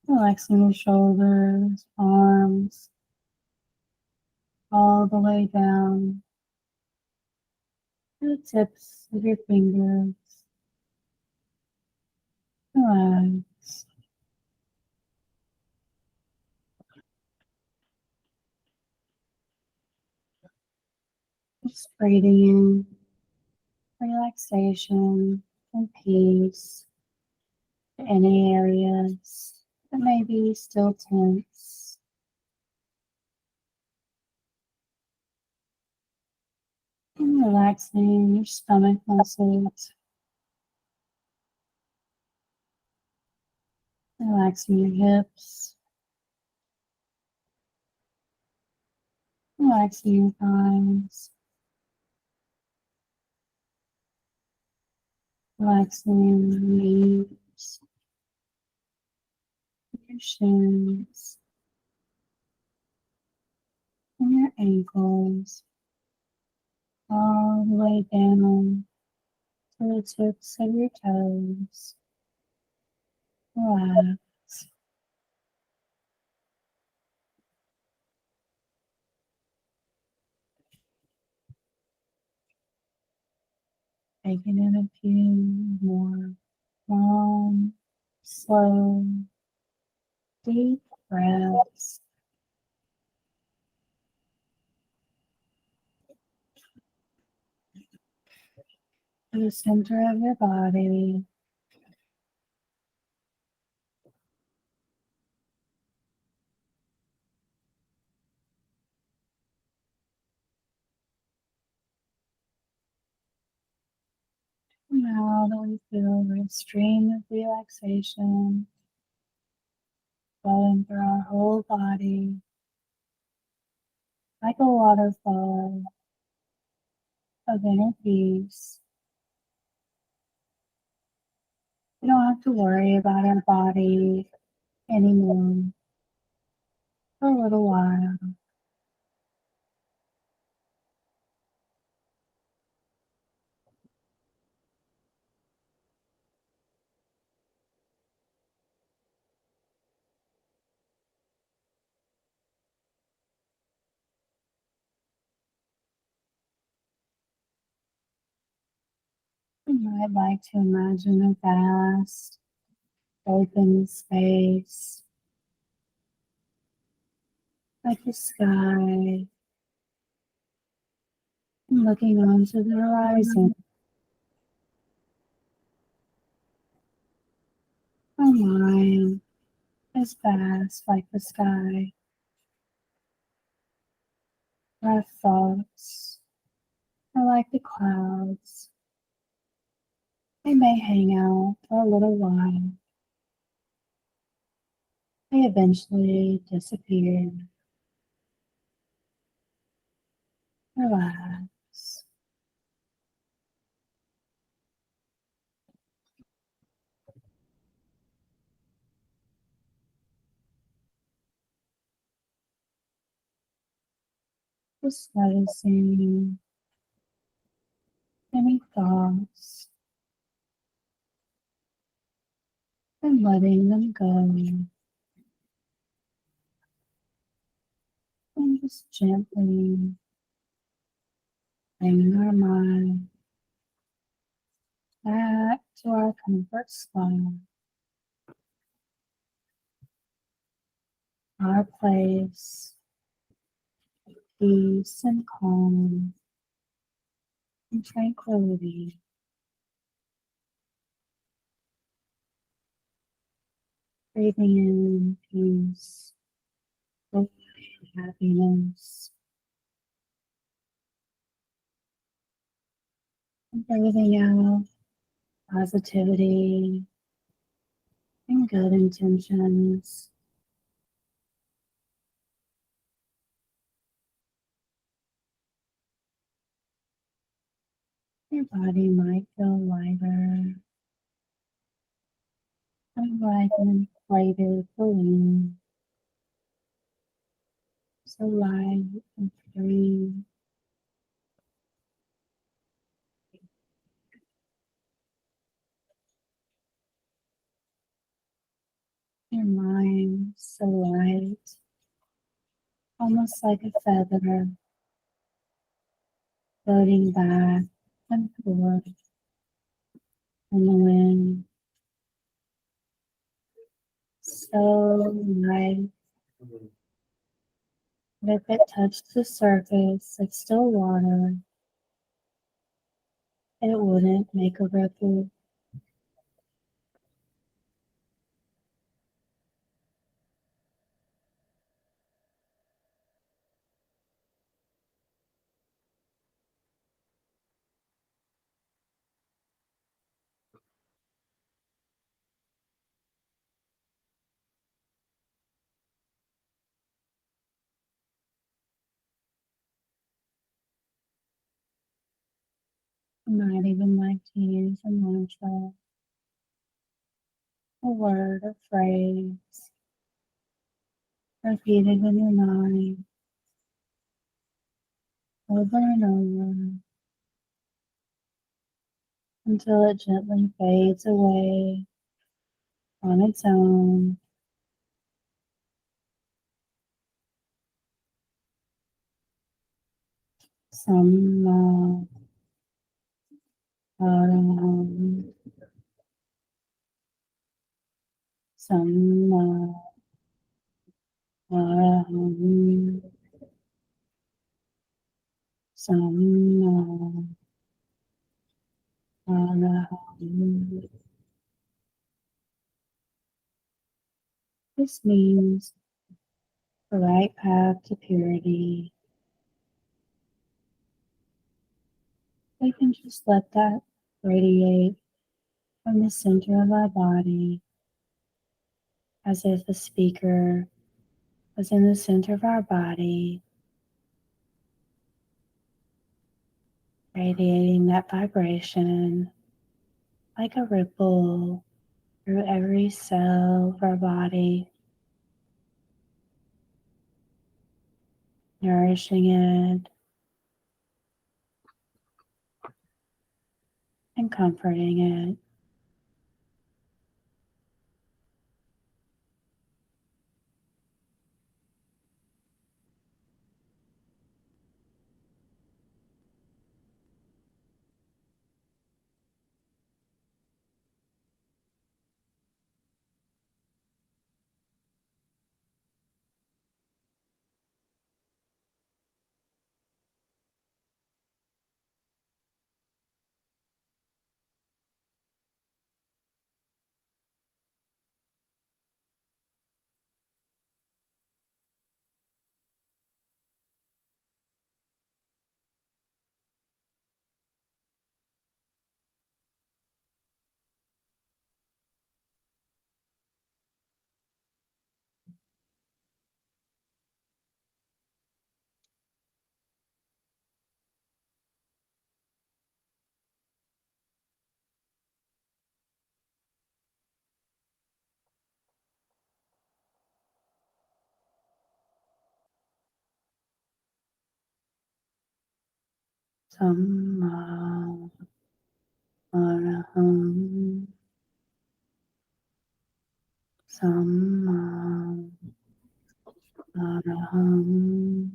relaxing your shoulders, arms, all the way down to the tips of your fingers. Relax. Just breathing in relaxation and peace to any areas that may be still tense. And relaxing your stomach muscles, relaxing your hips, relaxing your thighs, relaxing your knees, your shins, and your ankles, all the way down to the tips of your toes. Relax. Taking in a few more long, slow, deep breaths. To the center of your body. Now that we feel the stream of relaxation flowing through our whole body, I like a waterfall of inner peace. We don't have to worry about our body anymore for a little while. You might like to imagine a vast, open space, like the sky, and looking onto the horizon. Our mind is vast like the sky. Our thoughts are like the clouds. They may hang out for a little while. They eventually disappear. Relax. Just noticing any thoughts and letting them go. And just gently bringing our mind back to our comfort spot, our place, peace and calm and tranquility. Breathing in peace, joy, and happiness. And breathing out positivity and good intentions. Your body might feel lighter, like an inflated balloon, so light and free. Your mind so light, almost like a feather floating back and forth in the wind. So light that if it touched the surface of still water, it wouldn't make a ripple. You might even like to use a mantra, a word or phrase repeated in your mind over and over until it gently fades away on its own. Some Araham, Samma Araham, Samma Araham. This means the right path to purity. We can just let that radiate from the center of our body as if the speaker was in the center of our body, radiating that vibration like a ripple through every cell of our body, nourishing it and comforting it. Samma Araham, Samma Araham,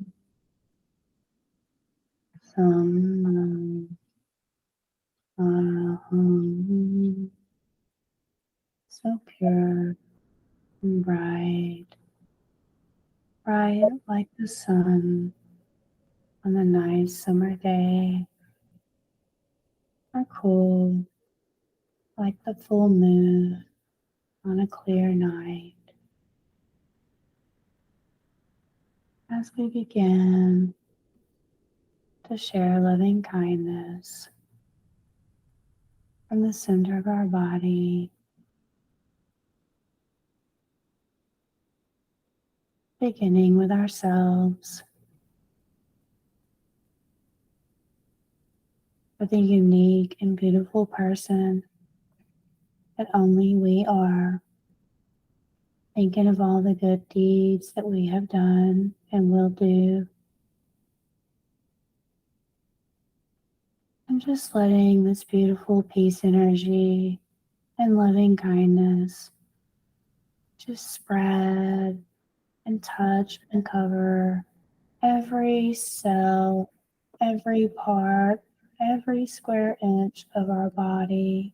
Samma Araham. So pure and bright, bright like the sun on a nice summer day, or cool like the full moon on a clear night. As we begin to share loving kindness from the center of our body, beginning with ourselves, with a unique and beautiful person that only we are, thinking of all the good deeds that we have done and will do, and just letting this beautiful peace energy and loving kindness just spread and touch and cover every cell, every part, every square inch of our body.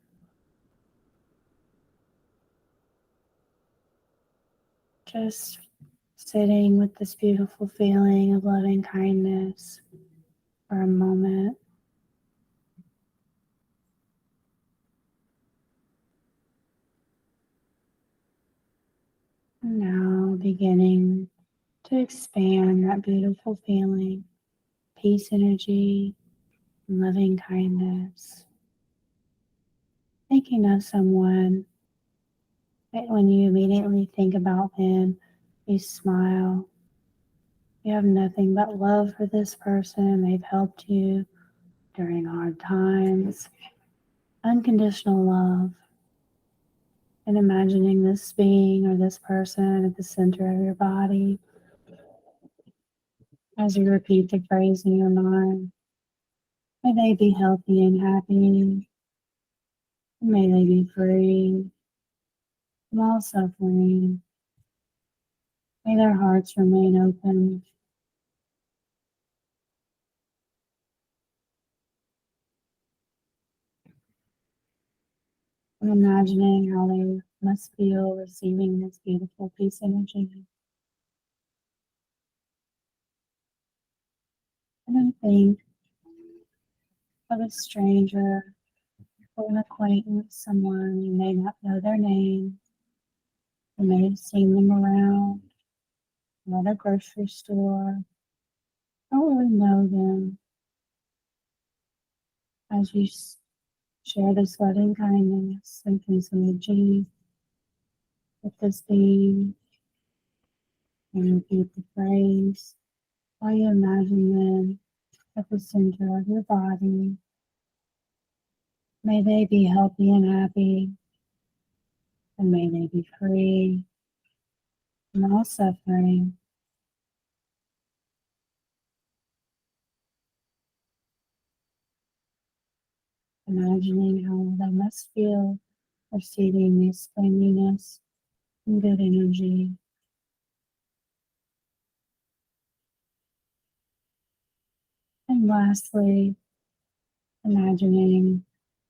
Just sitting with this beautiful feeling of loving kindness for a moment. And now beginning to expand that beautiful feeling, peace energy, and loving kindness. Thinking of someone that when you immediately think about them, you smile. You have nothing but love for this person. They've helped you during hard times. Unconditional love. And imagining this being or this person at the center of your body as you repeat the phrase in your mind. May they be healthy and happy. May they be free from all suffering. May their hearts remain open. And imagining how they must feel receiving this beautiful peace energy. And then think of a stranger or an acquaintance, someone you may not know their name. You may have seen them around at a grocery store. Don't really know them. As you share this loving kindness and peace energy with this being, and repeat the phrase while you imagine them at the center of your body. May they be healthy and happy, and may they be free from all suffering. Imagining how they must feel receiving this cleanliness and good energy. And lastly, imagining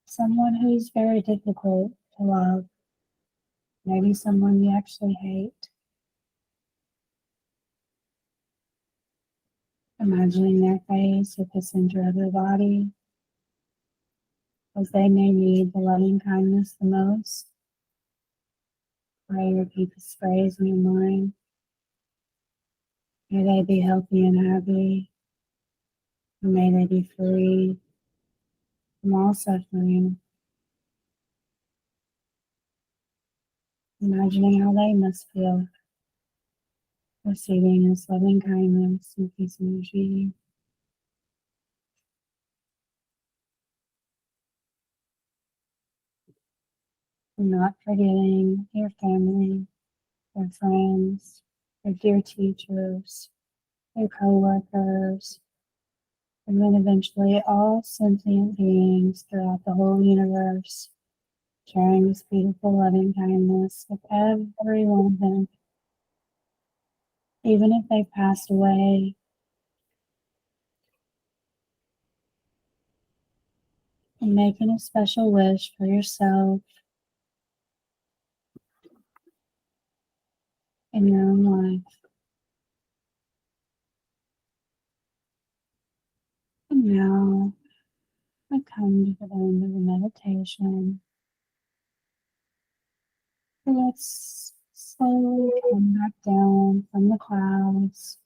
someone who's very difficult to love, maybe someone you actually hate. Imagining their face at the center of their body, as they may need the loving kindness the most. Pray, repeat this phrase in your mind. May they be healthy and happy, and may they be free from all suffering. Imagining how they must feel receiving this loving kindness and peace energy. And not forgetting your family, your friends, your dear teachers, your co-workers, and then eventually all sentient beings throughout the whole universe, sharing this beautiful loving kindness with every one of them, even if they've passed away. And making a special wish for yourself in your own life. And now I come to the end of the meditation. So let's slowly come back down from the clouds,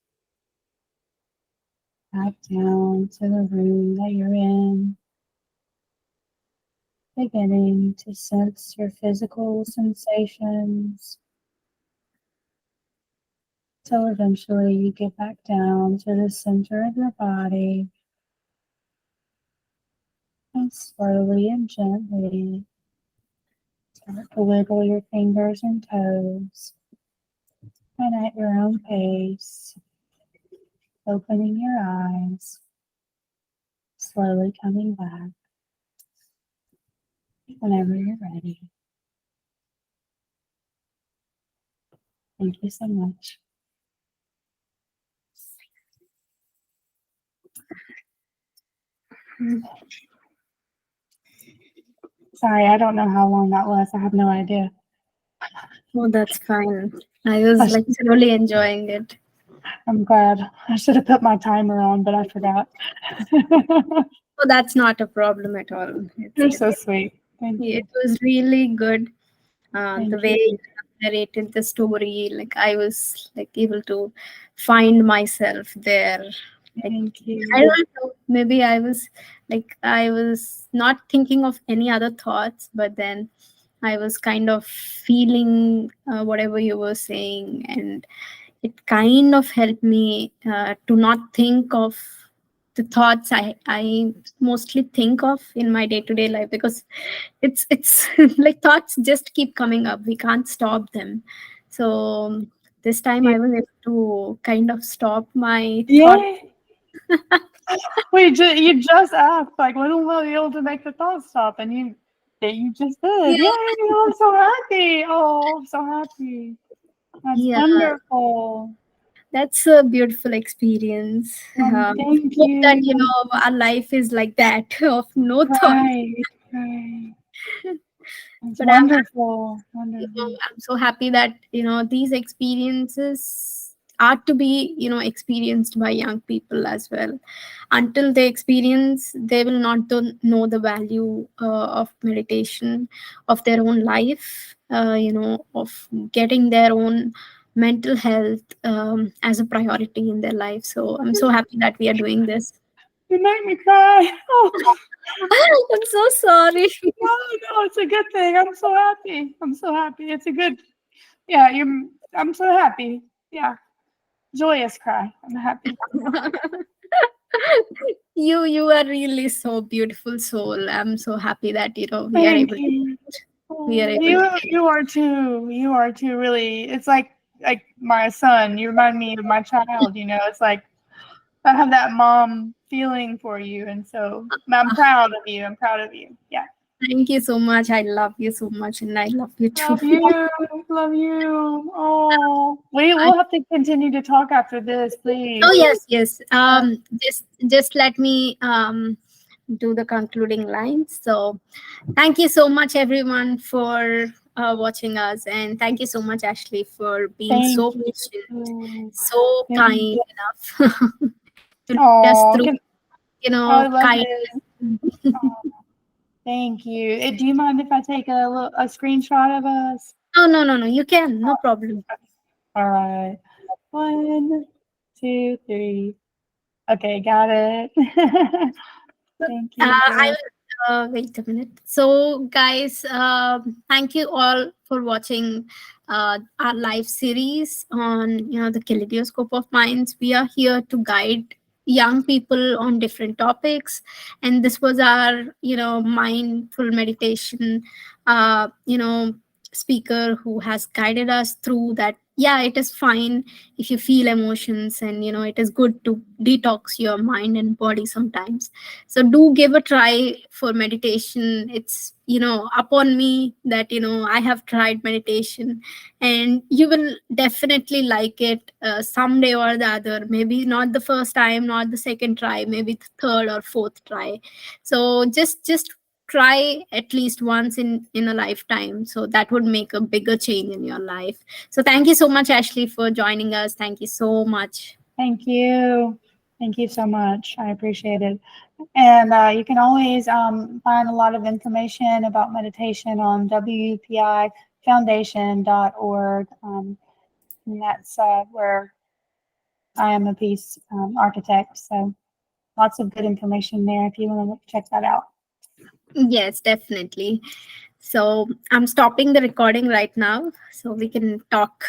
back down to the room that you're in, beginning to sense your physical sensations. Till eventually you get back down to the center of your body and slowly and gently start to wiggle your fingers and toes, and at your own pace, opening your eyes, slowly coming back whenever you're ready. Thank you so much. Sorry, I don't know how long that was. I have no idea.
Oh, that's fine. I was like thoroughly enjoying it.
I'm glad. I should have put my timer on, but I forgot.
Oh, that's not a problem at all.
You're so sweet. Thank
It
you.
was really good. The
Thank
way you
you.
narrated the story, like I was like able to find myself there. Like
Thank
I
you.
don't know, maybe I was not thinking of any other thoughts, but then I was kind of feeling whatever you were saying, and it kind of helped me to not think of the thoughts I mostly think of in my day-to-day life, because it's like thoughts just keep coming up, we can't stop them. So this time I was able to kind of stop my thought.
Yeah. Wait, you just asked, like, when will I be able to make the thought stop? And you just
Yeah,
did. Yay, I'm so happy. Oh, I'm so happy. That's
yeah,
wonderful.
that's a beautiful experience.
Thank
Hope that
you.
our life is like that of no thoughts.
Right, right. That's
But I'm
wonderful. Wonderful.
I'm so happy that these experiences are to be experienced by young people as well. Until they experience, they will not know the value of meditation, of their own life, of getting their own mental health as a priority in their life. So I'm so happy that we are doing this.
You make me cry. Oh,
I'm so sorry.
no, no, it's a good thing. I'm so happy. I'm so happy. It's a good, yeah, I'm so happy. Yeah. Joyous cry. I'm happy.
You are really so beautiful soul. I'm so happy that
Thank you.
we are
Oh,
able to
you are too. You are too. Really, it's like my son. You remind me of my child. It's like I have that mom feeling for you, and so I'm proud of you. I'm proud of you. Yeah.
Thank you so much. I love you so much, and I love you too.
Love you. Love you. Oh, we'll have to continue to talk after this,
Oh
please.
yes, yes.
Yeah.
Just let me do the concluding lines. So, thank you so much, everyone, for watching us, and thank you so much, Ashley, for being
Thank
so
you.
patient, so
Thank
kind enough to lead us
Oh,
through,
I love it.
kindness.
Oh, thank you. Do you mind if I take a screenshot of us?
Oh no, no, no. You can, no problem.
All right. 1, 2, 3. Okay, got it. Thank
I
you.
will wait a minute. So, guys, thank you all for watching our live series on the kaleidoscope of minds. We are here to guide young people on different topics, and this was our mindful meditation. Speaker who has guided us through that. Yeah, it is fine if you feel emotions, and it is good to detox your mind and body sometimes. So do give a try for meditation. It's upon me that I have tried meditation, and you will definitely like it someday or the other. Maybe not the first time, not the second try, maybe the third or fourth try. So just try at least once in a lifetime, so that would make a bigger change in your life. So thank you so much, Ashley, for joining us. Thank you so much.
Thank you. Thank you so much. I appreciate it. And you can always find a lot of information about meditation on WPIFoundation.org. And that's where I am a peace architect. So lots of good information there if you want to check that out.
Yes, definitely. So I'm stopping the recording right now so we can talk.